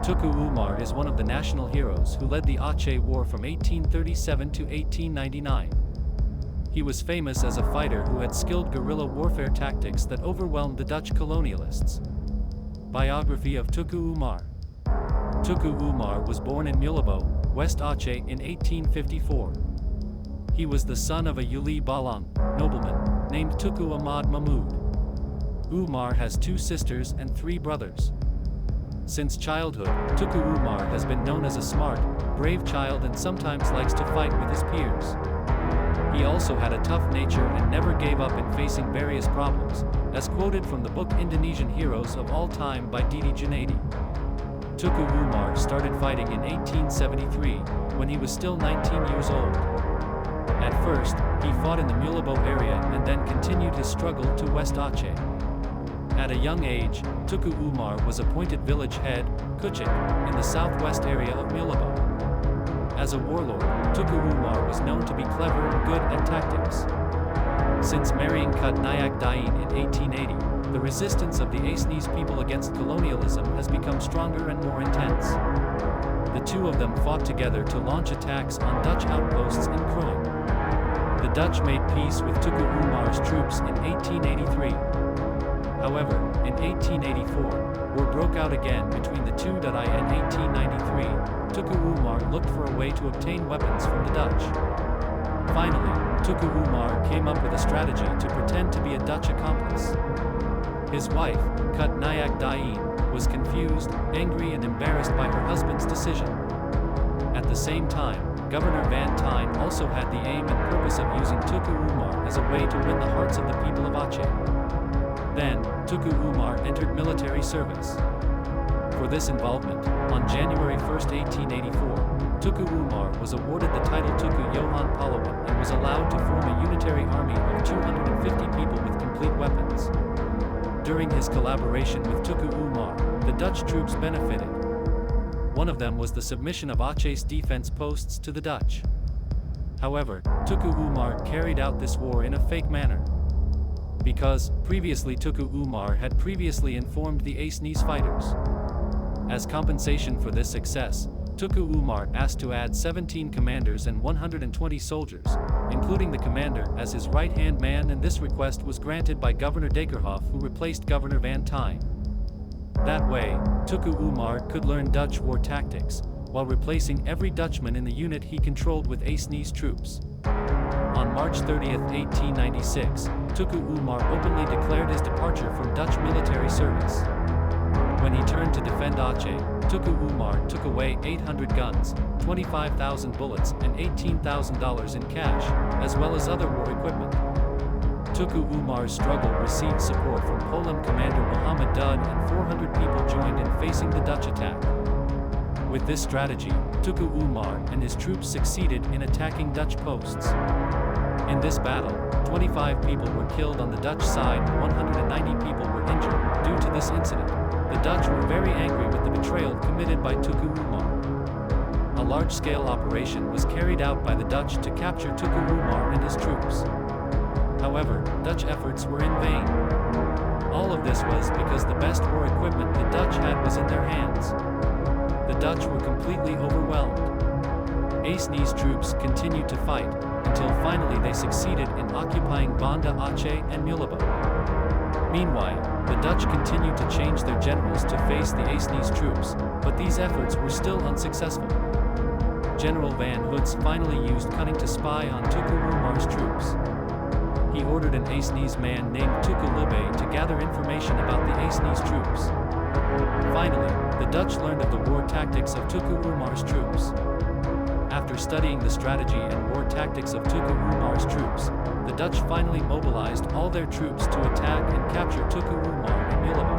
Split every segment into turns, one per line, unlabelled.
Tgk Umar is one of the national heroes who led the Aceh War from 1837 to 1899. He was famous as a fighter who had skilled guerrilla warfare tactics that overwhelmed the Dutch colonialists. Biography of Tgk Umar. Tgk Umar was born in Mulabo, West Aceh in 1854. He was the son of a Uli Balang nobleman named Tgk Ahmad Mahmud. Umar has 2 sisters and 3 brothers. Since childhood, Tgk Umar has been known as a smart, brave child and sometimes likes to fight with his peers. He also had a tough nature and never gave up in facing various problems, as quoted from the book Indonesian Heroes of All Time by Didi Junaidi. Tgk Umar started fighting in 1873, when he was still 19 years old. At first, he fought in the Mulabo area and then continued his struggle to West Aceh. At a young age, Tgk Umar was appointed village head, Kuchik, in the southwest area of Mulabo. As a warlord, Tgk Umar was known to be clever and good at tactics. Since marrying Kat Nayak Dain in 1880, the resistance of the Acehnese people against colonialism has become stronger and more intense. The 2 of them fought together to launch attacks on Dutch outposts in Kruing. The Dutch made peace with Tgk Umar's troops in 1883. However, in 1884, war broke out again between the 2. In 1893, Tgk Umar looked for a way to obtain weapons from the Dutch. Finally, Tgk Umar came up with a strategy to pretend to be a Dutch accomplice. His wife, Kat Nayak Dain, was confused, angry and embarrassed by her husband's decision. At the same time, Governor Van Tine also had the aim and purpose of using Tgk Umar as a way to win the hearts of the people of Aceh. Then, Tgk Umar entered military service. For this involvement, on January 1, 1884, Tgk Umar was awarded the title Tgk Johan Pahlawan and was allowed to form a unitary army of 250 people with complete weapons. During his collaboration with Tgk Umar, the Dutch troops benefited. One of them was the submission of Aceh's defense posts to the Dutch. However, Tgk Umar carried out this war in a fake manner. Because, previously Tgk Umar had previously informed the Acehnese fighters. As compensation for this success, Tgk Umar asked to add 17 commanders and 120 soldiers, including the commander as his right-hand man, and this request was granted by Governor Dakerhoff, who replaced Governor Van Tine. That way, Tgk Umar could learn Dutch war tactics, while replacing every Dutchman in the unit he controlled with Acehnese troops. On March 30, 1896, Tgk Umar openly declared his departure from Dutch military service. When he turned to defend Aceh, Tgk Umar took away 800 guns, 25,000 bullets and $18,000 in cash, as well as other war equipment. Tgk Umar's struggle received support from Poland commander Muhammad Dud, and 400 people joined in facing the Dutch attack. With this strategy, Tgk Umar and his troops succeeded in attacking Dutch posts. In this battle, 25 people were killed on the Dutch side and 190 people were injured. Due to this incident, the Dutch were very angry with the betrayal committed by Tgk Umar. A large-scale operation was carried out by the Dutch to capture Tgk Umar and his troops. However, Dutch efforts were in vain. All of this was because the best war equipment the Dutch had was in their hands. The Dutch were completely overwhelmed. Acehnese troops continued to fight, until finally they succeeded in occupying Banda Aceh and Mulabo. Meanwhile, the Dutch continued to change their generals to face the Acehnese troops, but these efforts were still unsuccessful. General Van Hoots finally used cunning to spy on Tgk Umar's troops. He ordered an Acehnese man named Tgk Lube to gather information about the Acehnese troops. Finally, the Dutch learned of the war tactics of Tgk Umar's troops. After studying the strategy and war tactics of Tgk Umar's troops, the Dutch finally mobilized all their troops to attack and capture Tgk Umar in Mulabo.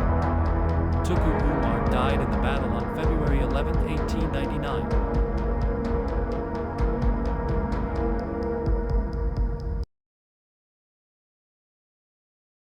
Tgk Umar died in the battle on February 11, 1899.